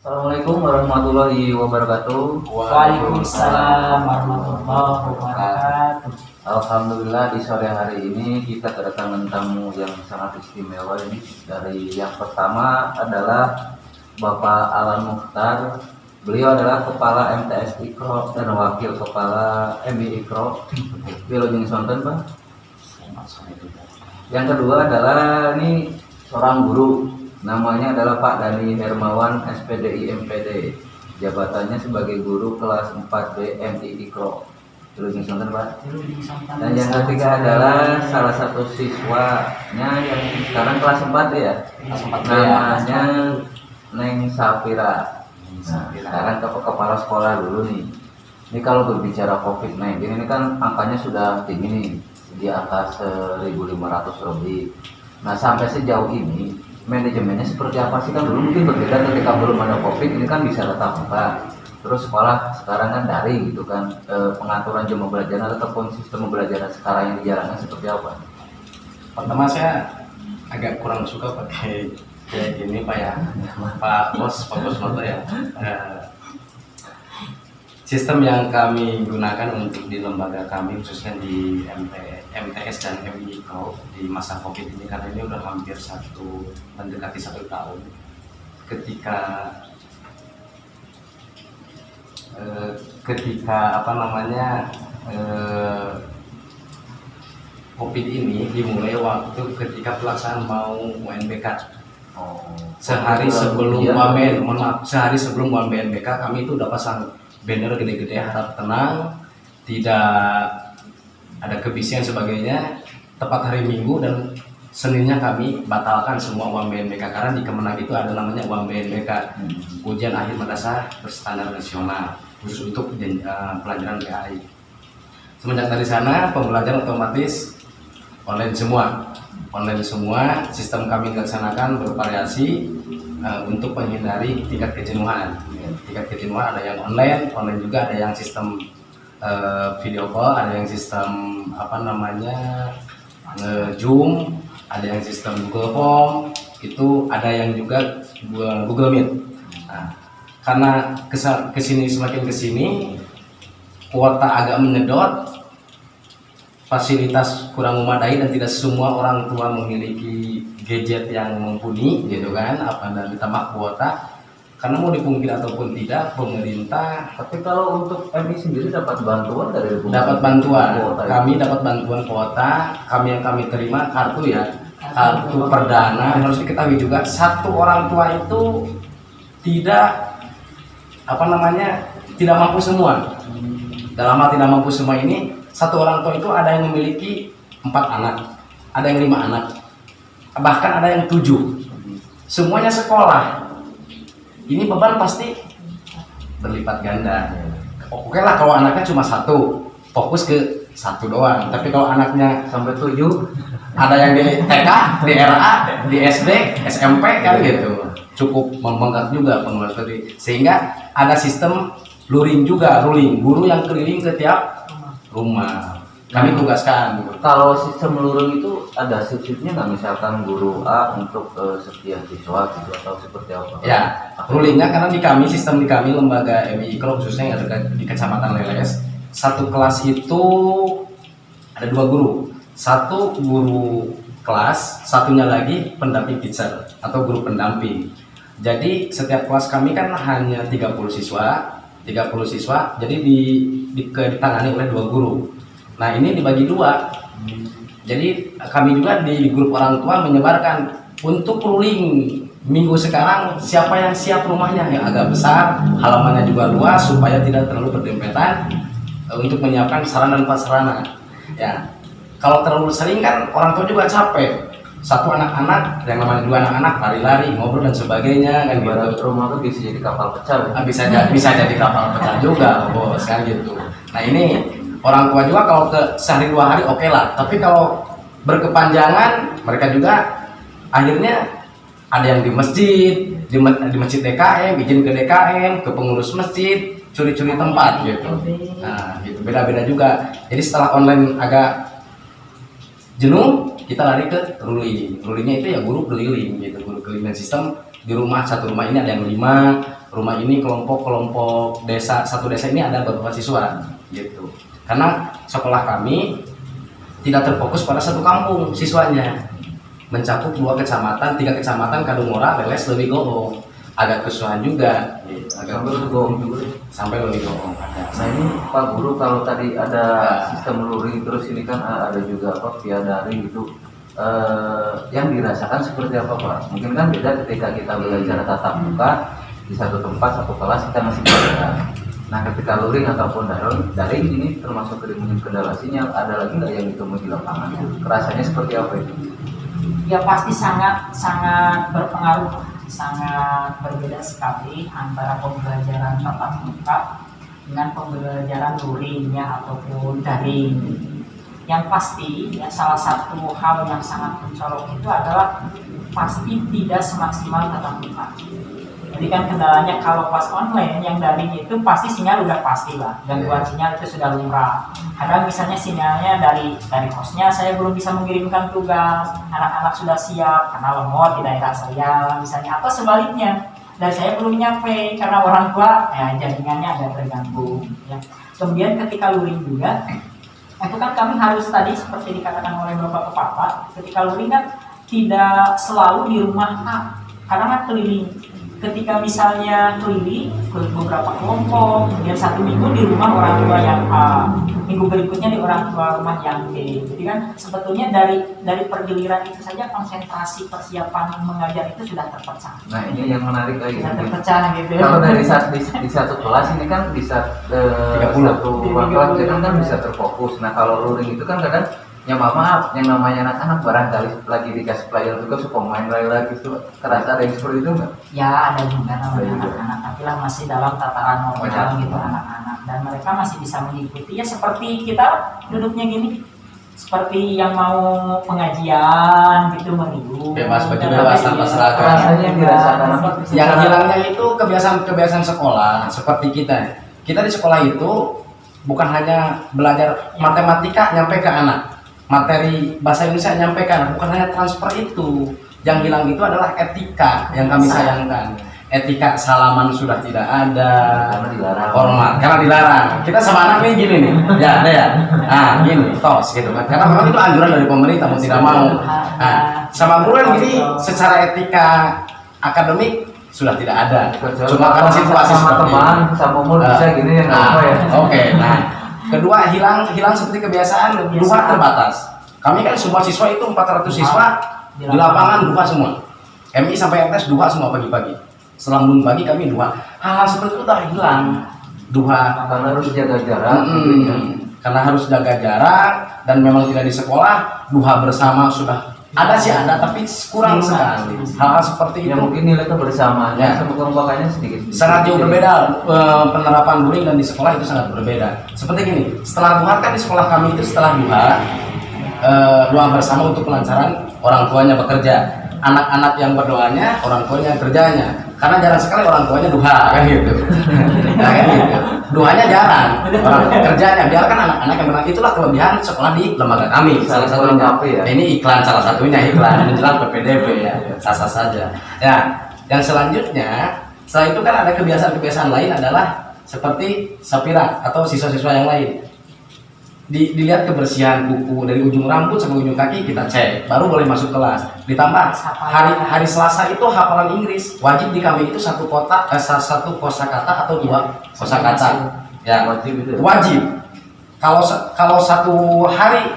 Assalamualaikum warahmatullahi wabarakatuh. Waalaikumsalam warahmatullahi wabarakatuh. Alhamdulillah di sore hari ini kita kedatangan tamu yang sangat istimewa ini. Dari yang pertama adalah Bapak Alan Mukhtar. Beliau adalah Kepala MTS Ikro dan Wakil Kepala MI Ikro. Wilujeng sonten, Pak. Yang kedua adalah ini seorang guru. Namanya adalah Pak Dani Hermawan SPDI MPD. Jabatannya sebagai guru kelas 4B MI Ikro. Wilujeng sonten, Pak. Dan yang ketiga adalah salah satu siswanya yang sekarang kelas 4 ya. Namanya Neng Safira. Nah, sekarang ke kepala sekolah dulu nih. Ini kalau berbicara COVID-19 ini kan angkanya sudah tinggi nih, di atas 1.500 lebih. Nah, sampai sejauh ini manajemennya seperti apa sih? Kan dulu mungkin berbeda ketika belum ada COVID, ini kan bisa tetap muka. Terus sekolah sekarang kan daring gitu kan. Pengaturan jam pembelajaran ataupun sistem pembelajaran sekarang yang dijalankan seperti apa? Pertama saya agak kurang suka pakai kayak gini Pak ya, Pak Bos Moto ya. Sistem yang kami gunakan untuk di lembaga kami khususnya di MTS dan MI Ikro di masa COVID ini, karena ini udah hampir mendekati 1 tahun. Ketika COVID ini dimulai waktu ketika pelaksanaan mau UNBK. Sehari sebelum UNBK kami itu udah pasang banner gede-gede harap tenang, tidak ada kebisingan sebagainya. Tepat hari Minggu dan Seninnya kami batalkan semua UNBK karena di Kemenag itu ada namanya UNBK, ujian akhir mendasar berstandar nasional khusus untuk pelajaran PAI. Semenjak dari sana pembelajaran otomatis online semua, sistem kami dilaksanakan bervariasi untuk menghindari tingkat kejenuhan. Tingkat kejenuhan ada yang online juga ada yang sistem video call, ada yang sistem Zoom, ada yang sistem Google Form, itu ada yang juga Google Meet. Nah, karena semakin kesini kuota agak menyedot, fasilitas kurang memadai dan tidak semua orang tua memiliki gadget yang mumpuni gitu kan, dan ditambah kuota. Karena mau dipungkiri ataupun tidak, pemerintah. Tapi kalau untuk MI sendiri dapat bantuan dari pemerintah? Dapat bantuan. Kami dapat bantuan kuota. Kami terima kartu kartu perdana. Harus diketahui juga satu orang tua itu tidak tidak mampu semua. Dalam hal tidak mampu semua ini, satu orang tua itu ada yang memiliki 4 anak, ada yang 5 anak, bahkan ada yang 7. Semuanya sekolah. Ini beban pasti berlipat ganda. Oke lah kalau anaknya cuma 1, fokus ke 1 doang. Tapi kalau anaknya Sampai 7, ada yang di TK, di RA, di SD, SMP kan gitu. Cukup membengkak juga pengelola tadi. Sehingga ada sistem ruling, guru yang keliling ke tiap rumah. Kami tugaskan. kalau sistem luring itu ada subsidinya nggak, misalkan guru A untuk setiap siswa gitu atau seperti apa? Ya, rulingnya karena sistem di kami lembaga MI Ikro khususnya yang ada di Kecamatan Leles, satu kelas itu ada 2 guru, 1 guru kelas, satunya lagi pendamping teacher atau guru pendamping. Jadi setiap kelas kami kan hanya 30 siswa, jadi ditangani oleh 2 guru. Nah ini dibagi 2. Jadi kami juga di grup orang tua menyebarkan untuk ruling minggu sekarang siapa yang siap rumahnya yang agak besar, halamannya juga luas supaya tidak terlalu berdempetan, untuk menyiapkan sarana dan prasarana. Ya, kalau terlalu sering kan orang tua juga capek. 1 anak-anak, yang namanya 2 anak-anak lari-lari, ngobrol dan sebagainya kan gitu. Rumah tuh bisa jadi kapal pecah. Bisa jadi kapal pecah juga, bos kan gitu. Nah ini orang tua juga kalau ke sehari 2 hari oke lah, tapi kalau berkepanjangan mereka juga akhirnya ada yang di masjid, di masjid DKM, izin ke DKM, ke pengurus masjid, curi-curi tempat gitu. Nah gitu, beda-beda juga. Jadi setelah online agak jenuh, kita lari ke ruling. Rulingnya itu ya guru keliling gitu, guru keliling sistem di rumah. 1 rumah ini ada yang 5, rumah ini kelompok desa, satu desa ini ada beberapa siswa gitu. Karena sekolah kami tidak terfokus pada satu kampung siswanya, mencakup 2 kecamatan, 3 kecamatan, Kadungora, Leles, Leuwigoong. Agak kesusahan juga, agak Leuwigoong juga. Sampai Leuwigoong. Nah ini Pak Guru, kalau tadi ada sistem luring, terus ini kan ada juga apa via daring gitu, yang dirasakan seperti apa Pak? Mungkin kan beda ketika kita belajar tatap muka di satu tempat, satu kelas kita masih belajar. Nah ketika luring ataupun daring ini termasuk kendala sinyal, ada lagi nggak yang ditemui di lapangan? Rasanya seperti apa itu? Ya pasti sangat berpengaruh, sangat berbeda sekali antara pembelajaran tatap muka dengan pembelajaran luring ya ataupun daring. Yang pasti ya salah satu hal yang sangat mencolok itu adalah pasti tidak semaksimal tatap muka. Jadi kan kendalanya kalau pas online yang daring itu pasti sinyal udah pasti lah, gangguan sinyal itu sudah lumrah. Kadang misalnya sinyalnya dari hostnya saya belum bisa mengirimkan tugas, anak-anak sudah siap karena lemot di daerah saya misalnya, atau sebaliknya dari saya belum nyampe karena orang tua ya jaringannya agak terganggu ya. Kemudian ketika luring juga itu kan kami harus tadi seperti dikatakan oleh Bapak Kepala, ketika luring kan tidak selalu di rumah karena kan keliling. Ketika misalnya keliling ke beberapa kelompok, kemudian 1 minggu di rumah orang tua yang A, minggu berikutnya di orang tua rumah yang B. Jadi kan sebetulnya dari pergiliran itu saja konsentrasi persiapan mengajar itu sudah terpecah. Nah ini yang menarik lagi. Sudah terpecah gitu. Kalau dari di satu kelas ini kan bisa 30 satu kelas kan bisa terfokus. Nah kalau luring itu kan kadang ya maaf, yang namanya anak-anak barangkali lagi dikasih player juga suka main lagi itu, terasa ada yang seperti itu nggak? Ya ada juga namanya anak-anak, tapi lah masih dalam tataran normal gitu anak-anak, dan mereka masih bisa mengikuti ya seperti kita duduknya gini, seperti yang mau pengajian gitu meriuh. Bebas tanpa seragam. Rasanya yang dirasakan apa? Yang hilangnya itu kebiasaan sekolah seperti kita. Kita di sekolah itu bukan hanya belajar matematika nyampe ke anak, materi bahasa Indonesia nyampaikan, bukan hanya transfer itu. Yang hilang itu adalah etika yang kami sayangkan. Etika salaman sudah tidak ada, Karena dilarang. hormat karena dilarang. Kita sama anak nih gini nih, ya, gini, tos gitu kan. Karena memang itu anjuran dari pemerintah mau tidak mau. Nah, sama guru kan gini, secara etika akademik sudah tidak ada. Cuma karena situasi sama seperti teman, ini. sama umur bisa gini ya nggak apa ya. Oke, nah kedua hilang seperti kebiasaan, duha terbatas. Kami kan semua siswa itu 400 siswa di lapangan duha semua. MI sampai MTs duha semua pagi-pagi. Setelah belum pagi kami duha. Hal seperti itu udah hilang. Duha Karena harus jaga jarak. karena harus jaga jarak dan memang tidak di sekolah, duha bersama sudah ada sih ada tapi kurang sekali. Hal seperti Ya itu mungkin nilai kebersamaannya Ya. sama kelompokannya sedikit. sangat jauh berbeda. Penerapan luring dan di sekolah itu sangat berbeda. Seperti gini, setelah duha kan di sekolah kami itu setelah duha doa bersama untuk kelancaran orang tuanya bekerja, anak-anak yang berdoanya, orang tuanya yang kerjanya. Karena jarang sekali orang tuanya duha kan gitu. Nah, kan gitu. Duhanya jarang, orang kerjanya. Biarkan anak-anak yang berangkat, itulah kelebihan sekolah di lembaga kami. Salah satunya ya. Ini iklan salah satunya iklan menjelang PPDB ya, sah-sah saja. Ya, yang selanjutnya setelah itu kan ada kebiasaan-kebiasaan lain adalah seperti sapira atau siswa-siswa yang lain. Dilihat kebersihan kuku dari ujung rambut sampai ujung kaki kita cek, baru boleh masuk kelas. Ditambah hari Selasa itu hafalan Inggris wajib di kami itu satu kosakata atau 2 kosakata. Ya Wajib itu. wajib. Kalau satu hari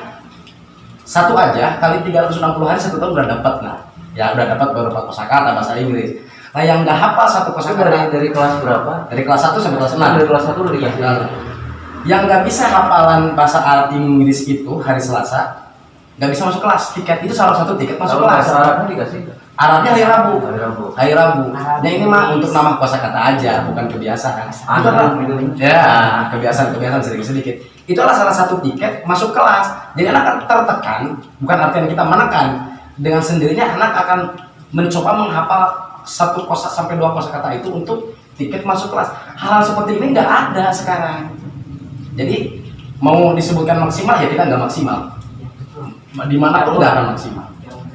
satu aja kali 360 hari 1 tahun udah dapat. Nah ya udah dapat beberapa kosakata bahasa Inggris. Nah yang nggak hafal satu Itu kosakata dari kelas berapa? dari kelas 1 sampai kelas 6. Dari kelas 1 udah dikasih. Yang nggak bisa hafalan bahasa Arab Inggris itu hari Selasa nggak bisa masuk kelas. Tiket itu salah satu tiket masuk Kalau kelas. bahasa Arabnya dikasih. Arabnya hari Rabu. Hari Rabu. Nah ini mah untuk nama kosakata aja, bukan kebiasaan. Itu adalah ya kebiasaan sedikit. Itu adalah salah satu tiket masuk kelas. Jadi anak akan tertekan, bukan artinya kita menekan. Dengan sendirinya anak akan mencoba menghafal 1 kosa sampai 2 kosakata itu untuk tiket masuk kelas. Hal seperti ini nggak ada sekarang. Jadi mau disebutkan maksimal ya kita nggak maksimal. Di mana pun nggak akan maksimal.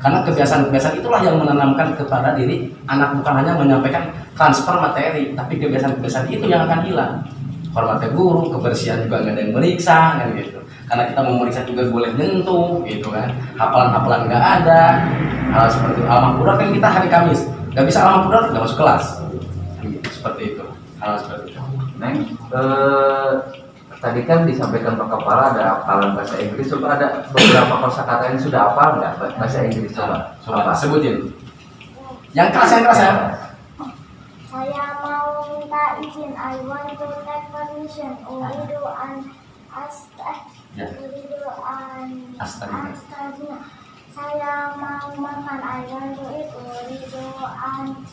Karena kebiasaan-kebiasaan itulah yang menanamkan kepada diri anak, bukan hanya menyampaikan transfer materi, tapi kebiasaan-kebiasaan itu yang akan hilang. Hormati guru, kebersihan juga nggak ada yang meriksa kan gitu. Karena kita mau meriksa juga boleh nyentuh gitu kan. Hafalan-hafalan nggak ada. Hal seperti Al-Mahfudah kan kita hari Kamis, nggak bisa Al-Mahfudah nggak masuk kelas. Seperti itu. Hal seperti itu. Neng, tadi kan disampaikan Pak Kepala ada hafalan bahasa Inggris, coba ada beberapa kosakata yang sudah hafal nggak bahasa Inggris, coba? Coba sebutin. Yang keras ya. Saya mau minta izin. I want to take permission. Uridu an Ya. astagfirullah. Saya mau makan. I want to eat. Uridu an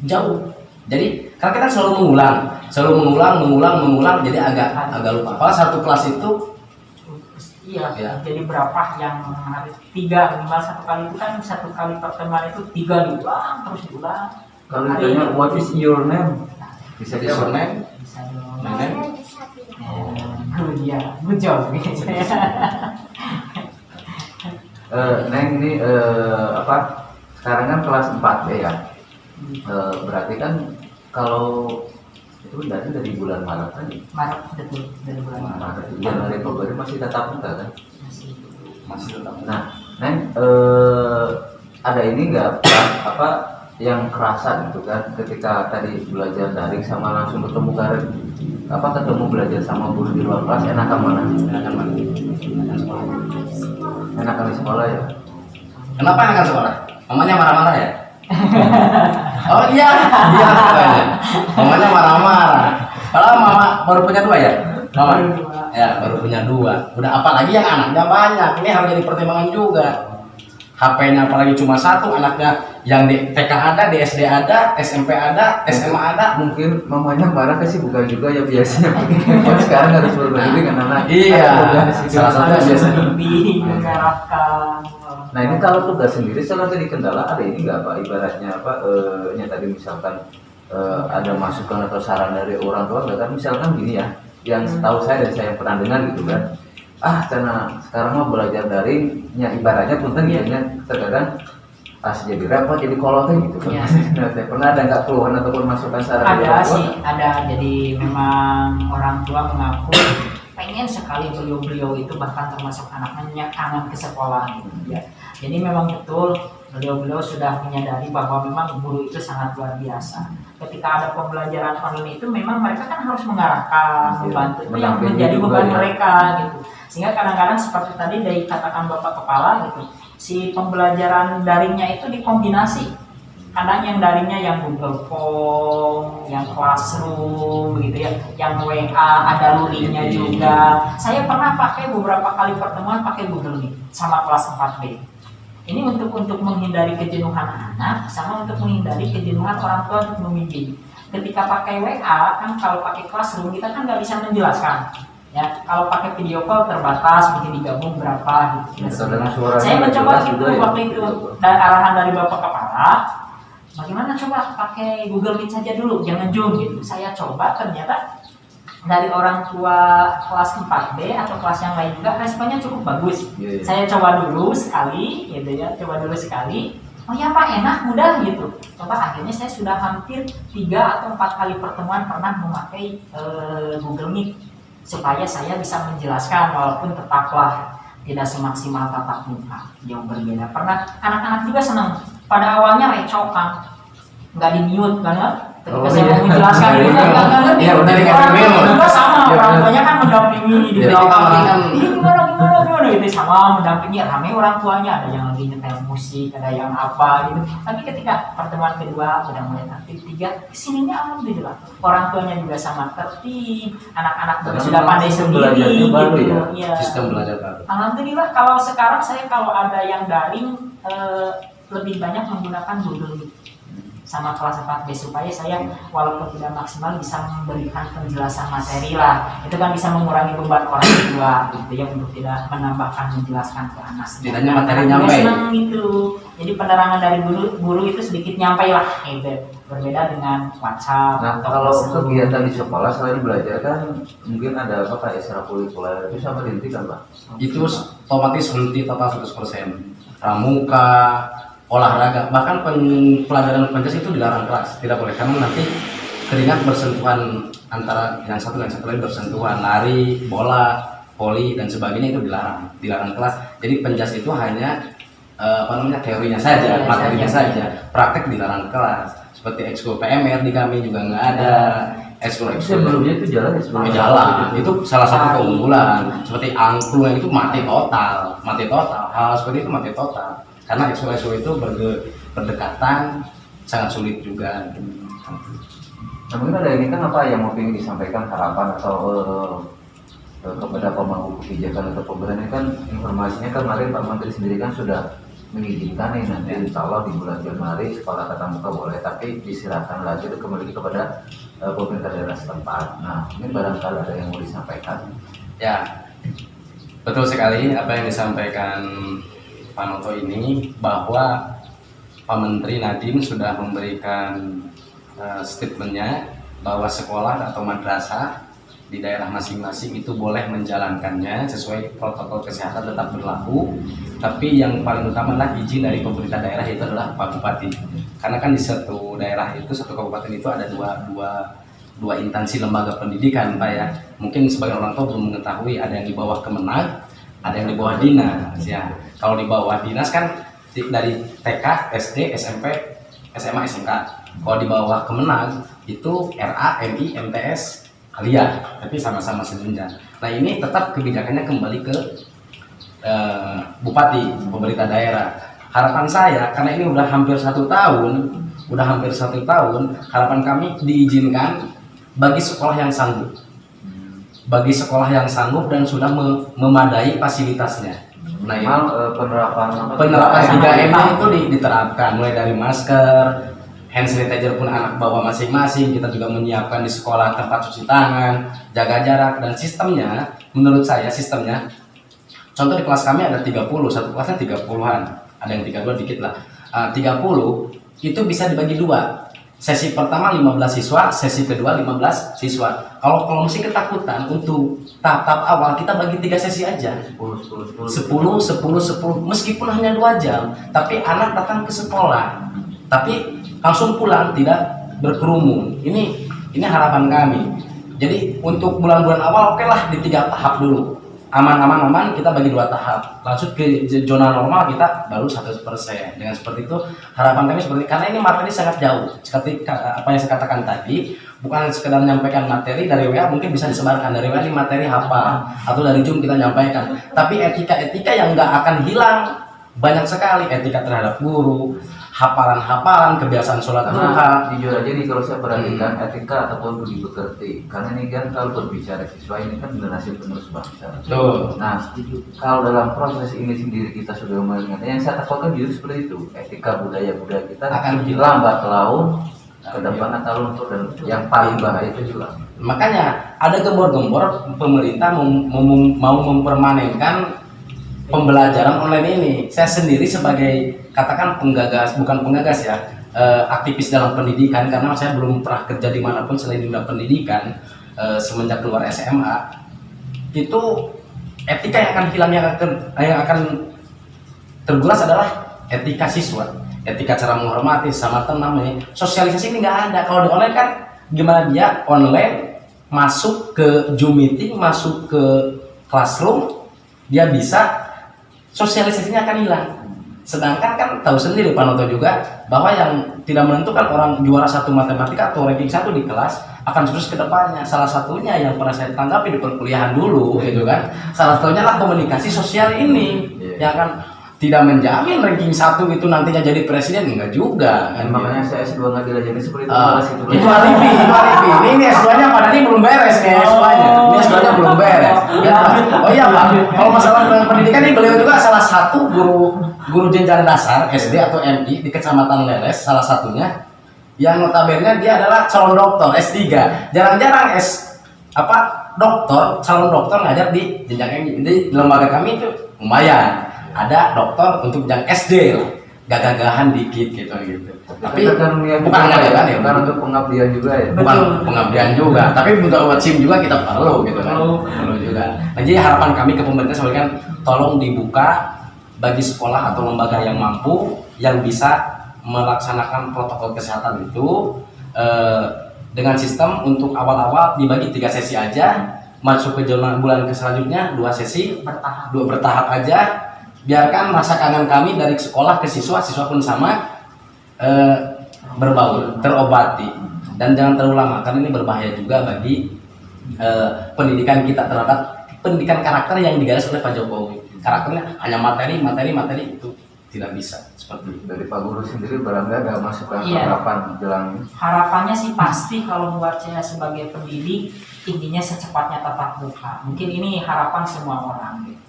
Jauh. Jadi karena kita selalu mengulang, jadi agak lupa. Apa satu kelas itu Iya, Ya. jadi berapa yang harus 3 minimal satu kali itu kan satu kali pertemuan itu 3 diulang terus diulang. Kalau ditanya what is your name, bisa jadi jawab. surname, Bisa dong. name, Iya, good job. Neng ini sekarang kan kelas 4B ya. Berarti kan kalau itu dari bulan Maret tadi. Maret betul dari bulan Maret. Januari Februari masih tetap muka kan? masih tetap. Nah, Neng, ada ini nggak apa yang kerasa gitu kan ketika tadi belajar daring sama langsung ketemu ketemu belajar sama guru di luar kelas, enakan mana? Enakan mana? Enakan sekolah. Enakan di sekolah ya? Kenapa enakan sekolah? Mamanya marah-marah ya? Oh iya, katanya. Mamanya marah-marah. Padahal mama baru punya 2 ya? Mama? Ya, baru punya 2. Udah apalagi yang anaknya banyak. Ini harus jadi pertimbangan juga. HP-nya apalagi cuma 1, anaknya yang di TK ada, di SD ada, SMP ada, SMA ada. Mungkin mamanya marah kesibukan juga ya biasanya. Sekarang harus berbagi dengan anak. Iya, salah satunya biasanya. Lebih mengharapkan. Nah ini kalau tugas sendiri selalu jadi kendala, ada ini nggak Pak, ibaratnya nya tadi misalkan ada masukan atau saran dari orang tua nggak kan, misalkan gini ya, yang setahu saya dan saya pernah dengar gitu kan, karena sekarang mah belajar daringnya ibaratnya punten gitu ya, terkadang jadi repot, jadi kolotnya gitu kan. Iya. Nah, saya pernah ada nggak keluhan ataupun masukan saran dari Ada orang tua? sih, ada. Jadi memang orang tua mengaku pengen sekali beliau-beliau itu bahkan termasuk anaknya kangen ke sekolah gitu ya. Jadi memang betul beliau-beliau sudah menyadari bahwa memang guru itu sangat luar biasa. Ketika ada pembelajaran online itu memang mereka kan harus mengarahkan, membantu, itu yang menjadi beban mereka gitu. Sehingga kadang-kadang seperti tadi dari katakan Bapak Kepala gitu, si pembelajaran daringnya itu dikombinasi. Kadang yang daringnya yang Google Form, yang Classroom gitu ya, yang WA, ada luringnya juga. Saya pernah pakai beberapa kali pertemuan pakai Google Meet sama kelas 4B. Ini untuk menghindari kejenuhan anak, sama untuk menghindari kejenuhan orang tua untuk membimbing. Ketika pakai WA kan, kalau pakai Classroom kita kan nggak bisa menjelaskan. Ya, kalau pakai video call terbatas, mungkin digabung berapa gitu. Saya mencoba itu waktu itu, dan arahan dari Bapak Kepala, bagaimana coba pakai Google Meet saja dulu, jangan Zoom gitu. Saya coba, ternyata dari orang tua kelas 4B atau kelas yang lain juga responnya cukup bagus. Saya coba dulu sekali, gitu ya, Oh ya Pak, enak, mudah gitu. Coba akhirnya saya sudah hampir 3 atau 4 kali pertemuan pernah memakai Google Meet supaya saya bisa menjelaskan walaupun tetaplah tidak semaksimal tatap muka, jauh berbeda. Pernah anak-anak juga senang. Pada awalnya recokan, nggak di mute banget. Ketika saya mau menjelaskan ini nggak ngerti. Orang juga sama, orang tuanya kan mendampingi di belakang. Ini gimana gitu, sama mendampingi, rame orang tuanya, ada yang lagi nyetel musik, ada yang apa gitu. Tapi ketika pertemuan kedua udah mulai aktif, 3 kesininya alhamdulillah orang tuanya juga sama tertib, anak-anak juga sudah pandai sendiri gitu. Ya. Sistem belajar baru. Alhamdulillah kalau sekarang saya kalau ada yang daring lebih banyak menggunakan Google Meet. sama kelas 4B supaya saya walaupun tidak maksimal bisa memberikan penjelasan materi lah. Itu kan bisa mengurangi beban orang tua gitu ya, untuk tidak menambahkan menjelaskan ke anak. Setidaknya materi nyampe. Gitu. Jadi penerangan dari guru itu sedikit nyampe lah gitu. Berbeda dengan WhatsApp. Nah, atau kalau Facebook. kegiatan di sekolah selain belajar kan mungkin ada apa kayak ekstrakurikuler itu sama dihentikan, Pak? Itu otomatis henti total 100%. Pramuka, olahraga, bahkan pelajaran Pancasila itu dilarang kelas, tidak boleh karena nanti keringat bersentuhan antara yang satu dan yang satu lain bersentuhan, lari, bola, voli dan sebagainya itu dilarang kelas. Jadi Penjas itu hanya teorinya saja, materinya saja, praktek dilarang kelas. Seperti ekskul PMR di kami juga nggak ada. Ekskul Sebelumnya itu jalan ya sebelumnya. Jalan itu salah satu keunggulan. Seperti angklung itu mati total. Hal seperti itu mati total. Karena ekskul itu berdekatan sangat sulit juga. Nah, mungkin ada ini kan apa yang mau ingin disampaikan harapan atau kepada pemangku kebijakan atau pemerintah kan informasinya kan kemarin Pak Menteri sendiri kan sudah mengizinkan nih nanti insya Allah di bulan Januari sekolah tatap muka boleh, tapi diserahkan lagi itu kembali kepada pemerintah daerah setempat. Nah, ini barangkali ada yang mau disampaikan. Ya, betul sekali apa yang disampaikan Pak Noto ini, bahwa Pak Menteri Nadiem sudah memberikan statementnya bahwa sekolah atau madrasah di daerah masing-masing itu boleh menjalankannya sesuai protokol kesehatan tetap berlaku, tapi yang paling utama adalah izin dari pemerintah daerah, itu adalah Pak Bupati. Karena kan di satu daerah itu, satu kabupaten itu ada dua instansi lembaga pendidikan, Pak ya. Mungkin sebagian orang tua belum mengetahui, ada yang di bawah Kemenag, ada yang di bawah Dinas ya. Kalau di bawah Dinas kan dari TK, SD, SMP, SMA, SMK. Kalau di bawah Kemenag itu RA, MI, MTS, Alia, tapi sama-sama sejenjang. Nah, ini tetap kebijakannya kembali ke Bupati, pemerintah daerah. Harapan saya, karena ini udah hampir satu tahun, harapan kami diizinkan bagi sekolah yang sanggup. Bagi sekolah yang sanggup dan sudah memadai fasilitasnya. Nah, ini penerapan 3M itu diterapkan, mulai dari masker, hand sanitizer pun anak bawa masing-masing. Kita juga menyiapkan di sekolah tempat cuci tangan, jaga jarak, dan sistemnya, menurut saya sistemnya, contoh di kelas kami ada 30, satu kelasnya 30-an, ada yang 32 dikit lah. 30 itu bisa dibagi dua. Sesi pertama 15 siswa, sesi kedua 15 siswa. Kalau masih ketakutan untuk tahap awal, kita bagi 3 sesi aja. 10, meskipun hanya 2 jam, tapi anak datang ke sekolah. Tapi langsung pulang, tidak berkerumun. Ini harapan kami. Jadi untuk bulan-bulan awal oke lah di 3 tahap dulu. Aman kita bagi 2 tahap. Langsung ke zona normal kita baru 100%. Dengan seperti itu harapan kami seperti, karena ini materi sangat jauh. Seperti apa yang saya katakan tadi, bukan sekedar menyampaikan materi dari WA, mungkin bisa disebarkan dari WA ini materi apa, atau dari Zoom kita nyampaikan. Tapi etika yang nggak akan hilang banyak sekali, etika terhadap guru, hafalan, kebiasaan sholat duha. Jujur aja nih kalau saya perhatikan etika ataupun budi pekerti, karena ini kan kalau berbicara siswa ini kan generasi penerus bangsa. Betul. Nah, kalau dalam proses ini sendiri kita sudah mengingat, yang saya takutkan justru seperti itu, etika budaya kita akan lambat laun ke depan atau luntur, dan yang paling bahaya itu juga. Makanya ada gembor-gembor pemerintah mau mempermanenkan pembelajaran online ini. Saya sendiri sebagai katakan bukan penggagas ya, aktivis dalam pendidikan, karena saya belum pernah kerja dimanapun selain di dunia pendidikan. Semenjak keluar SMA itu etika yang akan hilang, yang akan tergulas adalah etika siswa, etika cara menghormati sama teman. Sosialisasi ini nggak ada. Kalau di online kan gimana, dia online masuk ke Zoom meeting, masuk ke classroom, dia bisa sosialisasinya akan hilang. Sedangkan kan tahu sendiri Pak Noto juga bahwa yang tidak menentukan orang juara 1 matematika atau ranking 1 di kelas akan sukses ke depannya. Salah satunya yang pernah saya tanggapi di perkuliahan dulu gitu kan. Salah satunya lah komunikasi sosial ini yang kan tidak menjamin ranking 1 itu nantinya jadi presiden, enggak juga kan. Makanya saya S2 nggak dilajarin seperti itu. Itu alibi. Ini S2-nya pada ini belum beres nih S2-nya. Ini S2-nya belum beres. Oh iya Pak, kalau masalah pendidikan ini beliau juga salah satu guru jenjang dasar SD atau MI di Kecamatan Leles, salah satunya yang notabene dia adalah calon dokter S3. Jarang-jarang calon dokter ngajar di jenjang MI. Jadi lembaga kami itu lumayan ada dokter untuk jenjang SD lah, gagah-gagahan dikit gitu. Tapi bukan gagahan ya, bukan untuk pengabdian juga ya. Bukan pengabdian juga, tapi untuk SIM juga kita perlu gitu kan. Perlu juga. Nah, jadi harapan kami ke pemerintah sebenarnya kan tolong dibuka bagi sekolah atau lembaga yang mampu yang bisa melaksanakan protokol kesehatan itu dengan sistem untuk awal-awal dibagi 3 sesi aja, masuk ke bulan selanjutnya 2 sesi bertahap aja, biarkan rasa kangen kami dari sekolah ke siswa pun sama berbaur, terobati, dan jangan terlalu lama karena ini berbahaya juga bagi pendidikan kita terhadap pendidikan karakter yang digagas oleh Pak Jokowi. Karakternya hanya materi itu tidak bisa seperti itu. Dari Pak Guru sendiri barangkali ada masukan Iya. harapan jelang Harapannya sih pasti kalau buat saya sebagai pendidik, intinya secepatnya tatap muka. Mungkin ini harapan semua orang gitu.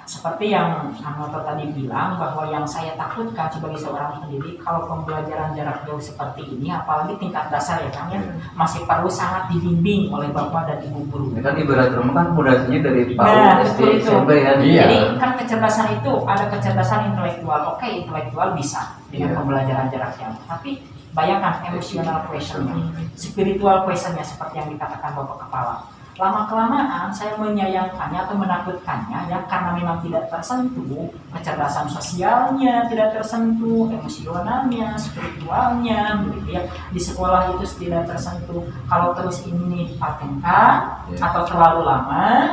Seperti yang Anoto tadi bilang, bahwa yang saya takutkan sebagai seorang pendidik kalau pembelajaran jarak jauh seperti ini, apalagi tingkat dasar ya kan, masih perlu sangat dibimbing oleh bapak dan ibu guru. ini kan ibarat rumah kan fondasinya dari PAUD, Nah, SD, betul itu. SMP ya. Iya. Jadi kan kecerdasan itu ada kecerdasan intelektual. Oke, intelektual bisa dengan Iya. pembelajaran jarak jauh. Tapi bayangkan emotional questionnya, spiritual questionnya seperti yang dikatakan bapak kepala. Lama-kelamaan saya menyayangkannya atau menakutkannya ya, karena memang tidak tersentuh kecerdasan sosialnya, tidak tersentuh emosionalnya, spiritualnya, begitu ya. Di sekolah itu tidak tersentuh. Kalau terus ini dipatenkan Ya. atau terlalu lama,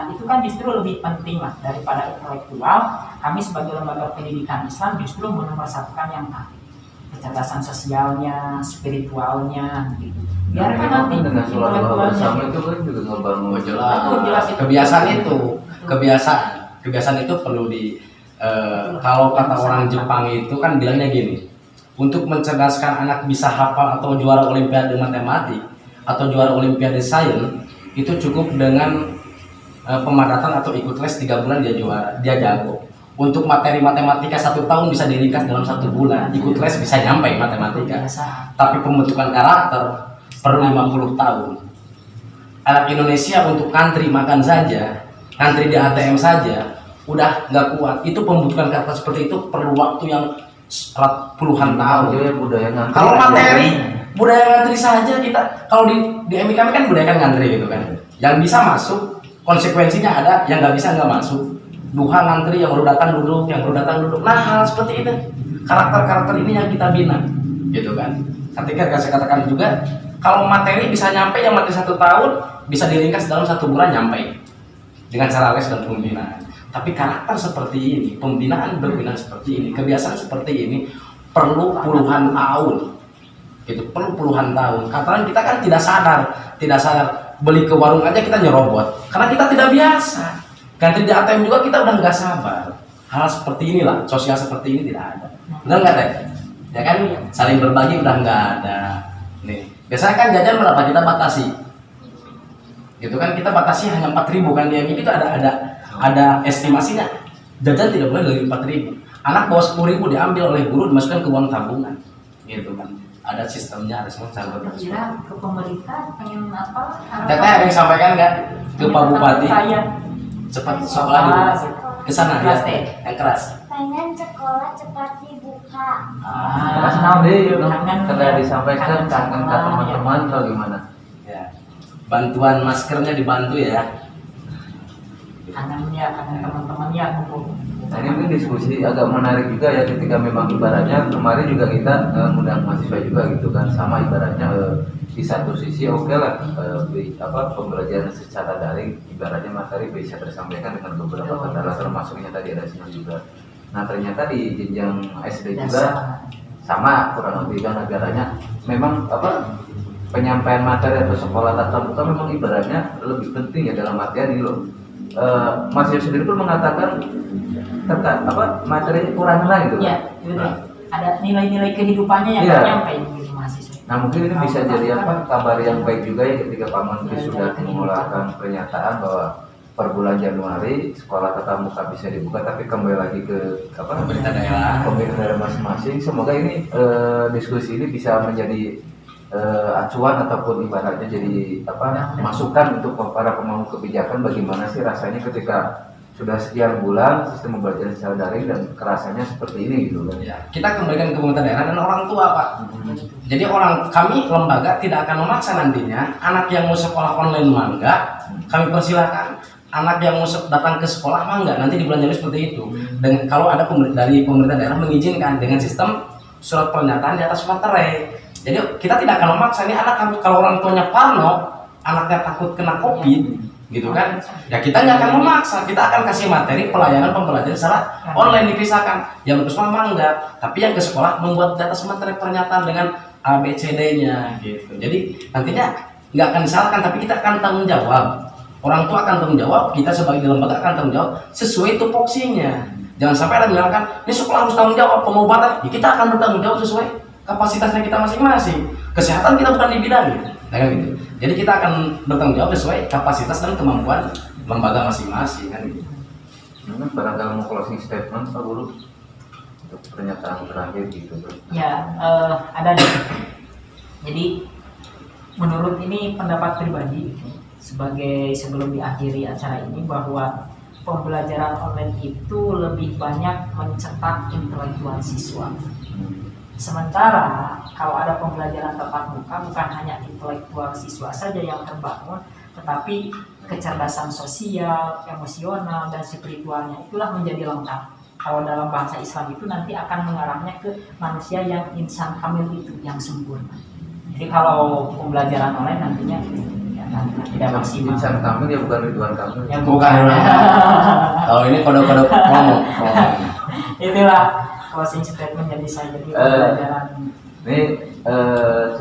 itu kan justru lebih penting lah daripada intelektual. Kami sebagai lembaga pendidikan Islam justru menomorsatukan yang tadi, kecerdasan sosialnya, spiritualnya, gitu. Biarkan memang nanti dengan sholat duha bersama intelektualnya. itu kan juga ngebangun Jelas itu. Kebiasaan itu perlu kalau kata orang Jepang itu kan bilangnya gini, untuk mencerdaskan anak bisa hafal atau juara olimpiade matematik atau juara olimpiade sains itu cukup dengan pemadatan atau ikut les 3 bulan dia jago. Untuk materi matematika 1 tahun bisa diringkas dalam 1 bulan, ikut les bisa nyampe matematika. Biasa. Tapi pembentukan karakter perlu 50 tahun. Anak Indonesia untuk ngantri makan saja, ngantri di ATM saja, udah nggak kuat. Itu pembentukan karakter seperti itu perlu waktu yang puluhan tahun. Iya, budaya ngantri. Kalau materi budaya ngantri saja kita, kalau di MI kami kan budaya kan ngantri gitu kan. Yang bisa masuk konsekuensinya ada, yang nggak bisa nggak masuk. Duha ngantri, yang baru datang duduk, yang baru datang duduk. Nah, hal seperti itu. Karakter-karakter ini yang kita bina, gitu kan. Ketika saya katakan juga, kalau materi bisa nyampe, yang materi 1 tahun bisa diringkas dalam 1 bulan nyampe dengan cara les dan pembinaan. Tapi karakter seperti ini, pembinaan berbinaan seperti ini, kebiasaan seperti ini perlu puluhan tahun, gitu. Perlu puluhan tahun. Karena kita kan tidak sadar beli ke warung aja kita nyerobot, karena kita tidak biasa. Ganti di ATM juga kita udah nggak sabar. Hal seperti inilah, sosial seperti ini tidak ada. Benar nggak Teh? Ya kan, saling berbagi udah nggak ada. Nih, biasanya kan jajan berapa kita batasi? Gitu kan, kita batasi hanya 4.000 kan, di MI itu ada estimasinya. Jajan tidak boleh dari 4.000. Anak bawa 10.000 diambil oleh guru dimasukkan ke uang tabungan. Gitu kan. Ada sistemnya, ada semua cara berbasis. Kira ke pemerintah pengen apa? Teteh ada yang sampaikan nggak ke Pak Bupati? Saya Cepat sekolah dibuka. Ke sana ya, Keras, Teh. yang keras. Pengen sekolah cepat dibuka. Mas Nabi, kangen sudah disampaikan kangen ke teman-teman atau gimana? Ya. Bantuan maskernya dibantu ya. kangen teman-teman ya kumpul. Nah, ini mungkin diskusi agak menarik juga ya, ketika memang ibaratnya kemarin juga kita ngundang mahasiswa juga gitu kan, sama ibaratnya di satu sisi oke lah pembelajaran secara daring ibaratnya materi bisa tersampaikan dengan beberapa kendala termasuknya tadi ada sinyal juga. Nah ternyata di jenjang SD juga sama kurang lebih kan agaranya memang penyampaian materi atau sekolah tatap muka memang ibaratnya lebih penting ya dalam artian ini loh. Mas Yos sendiri pun mengatakan materinya kurang lah gitu. Iya, betul. Ada nilai-nilai kehidupannya yang Iya. nyampe gitu mahasiswa. Nah mungkin ini bisa jadi kabar yang baik juga ya ketika Pak Menteri sudah mengeluarkan pernyataan bahwa per bulan Januari sekolah tatap muka bisa dibuka, tapi kembali lagi ke Pemerintah daerah. pemerintah daerah masing-masing. Semoga ini diskusi ini bisa menjadi acuan ataupun ibaratnya jadi masukan untuk para pemangku kebijakan, bagaimana sih rasanya ketika sudah sekian bulan sistem pembelajaran secara daring dan kerasanya seperti ini gitu kan. Ya, kita kembalikan ke pemerintah daerah dan orang tua, Pak. Jadi kami lembaga tidak akan memaksa nantinya anak yang mau sekolah online mangga, kami persilahkan. Anak yang mau datang ke sekolah mangga, nanti di bulan Januari seperti itu. Dan kalau ada dari pemerintah daerah mengizinkan dengan sistem surat pernyataan di atas materai. Jadi kita tidak akan memaksa ini anak, kalau orang tuanya parno, anaknya takut kena COVID, gitu kan? Ya kita nggak akan memaksa, kita akan kasih materi pelayanan pembelajaran secara online dipisahkan. Yang ke sekolah mangga, tapi yang ke sekolah membuat di atas materi pernyataan dengan ABCD-nya, gitu. Jadi nantinya nggak akan disalahkan, tapi kita akan tanggung jawab. Orang tua akan tanggung jawab, kita sebagai lembaga akan tanggung jawab sesuai tupoksinya. Jangan sampai ada yang menyalahkan, ini sekolah harus tanggung jawab pengobatan. Ya, kita akan bertanggung jawab sesuai kapasitasnya kita masing-masing. Kesehatan kita bukan di bidang, gitu. Jadi kita akan bertanggung jawab sesuai kapasitas dan kemampuan lembaga masing-masing, kan gitu. Barangkali mau closing statement Pak Guru untuk pernyataan terakhir gitu. Ya, ada nih. Jadi menurut ini pendapat pribadi sebagai sebelum diakhiri acara ini, bahwa pembelajaran online itu lebih banyak mencetak intelektual siswa. Sementara kalau ada pembelajaran tatap muka, bukan hanya intelektual siswa saja yang terbangun, tetapi kecerdasan sosial, emosional, dan spiritualnya itulah menjadi lengkap. Kalau dalam bahasa Islam itu nanti akan mengarahnya ke manusia yang insan kamil itu, yang sempurna. Jadi kalau pembelajaran online nantinya ya, tidak maksimal. Insan Kamil ya bukan Ridwan Kamil. Ya, Bukan. Kalau ini kode-kode promo. Itulah closing statement jadi saya, jadi pembelajaran ini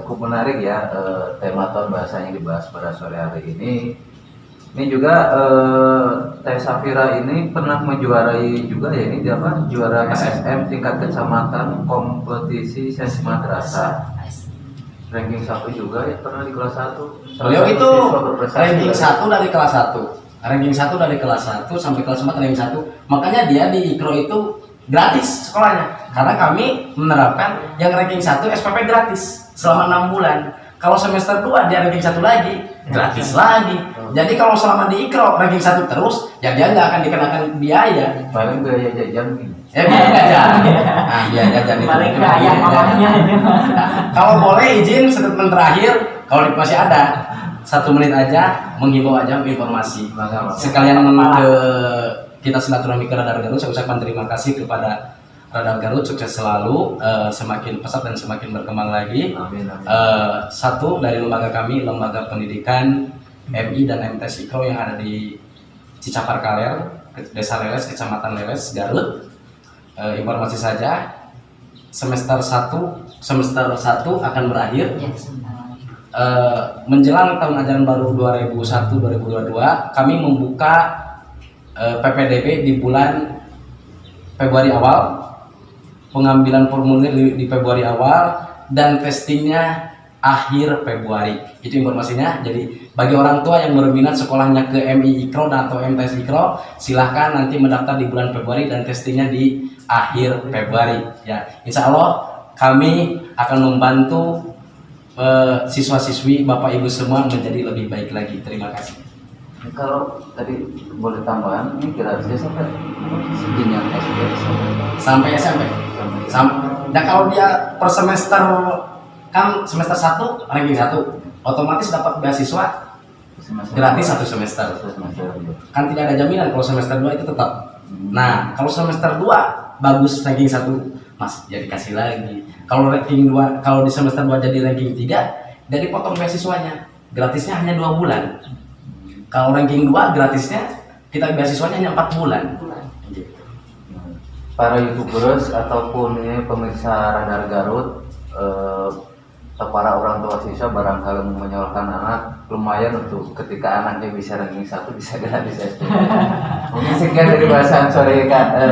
cukup menarik ya, tema tahun bahasa yang dibahas pada sore hari ini. Ini juga Teh Safira ini pernah menjuarai juga ya, ini apa, juara KSM tingkat kecamatan kompetisi sensi madrasah, ranking 1 juga ya, pernah di kelas 1. Beliau itu ranking 1 dari kelas 1. Ranking 1 dari kelas 1 sampai kelas 4 ranking 1. Makanya dia di IKRO itu gratis sekolahnya, karena kami menerapkan yang ranking 1 SPP gratis selama 6 bulan. Kalau semester 2 dia ranking 1 lagi, gratis lagi. Jadi kalau selama di IKRO ranking 1 terus, ya dia nggak akan dikenakan biaya. Paling biaya jajan gitu. Biaya jajan. Nah, biaya jajan itu. balik ke ayam mamanya ini. Kalau boleh izin statement terakhir, kalau masih ada 1 menit aja, menghimbau aja informasi. Sekalian ke kita silaturahmi ke Radar Garut. Saya ucapkan terima kasih kepada Radar Garut, sukses selalu, semakin pesat dan semakin berkembang lagi. Amin, amin. Satu dari lembaga kami, lembaga pendidikan MI dan MTS IKRO yang ada di Cicapar Kaler, Desa Leles, Kecamatan Leles, Garut. Informasi saja, semester 1 akan berakhir. Ya, sebentar. Menjelang tahun ajaran baru 2021-2022, kami membuka PPDB di bulan Februari awal, pengambilan formulir di Februari awal, dan testingnya akhir Februari. Itu informasinya. Jadi bagi orang tua yang berminat sekolahnya ke MI IKRO atau MTS IKRO, silahkan nanti mendaftar di bulan Februari dan testingnya di akhir Februari. Ya, insya Allah kami akan membantu siswa-siswi Bapak Ibu semua menjadi lebih baik lagi. Terima kasih. Kalau tadi boleh tambahan, ini kira-kira sampai jenjang SD Sampai SMP. Dan kalau dia per semester, kan semester 1 ranking 1, otomatis dapat beasiswa gratis 1 semester. Kan tidak ada jaminan kalau semester 2 itu tetap. Nah, kalau semester 2 bagus ranking 1, Mas, ya dikasih lagi. Kalau ranking 2, kalau di semester 2 jadi ranking 3, dari potong beasiswanya. Gratisnya hanya 2 bulan. Kalau ranking 2 gratisnya, kita beasiswanya hanya 4 bulan. Para YouTubers ataupun ini pemirsa Radar Garut, para orang tua siswa barangkali menyekolahkan anak, lumayan untuk ketika anaknya bisa ranking 1 bisa gratis SD. Mungkin sekian dari bahasan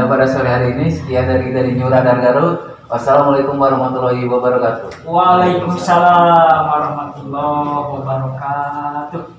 pada sore hari ini. Sekian dari New Radar Garut. Wassalamualaikum warahmatullahi wabarakatuh. Waalaikumsalam warahmatullahi wabarakatuh.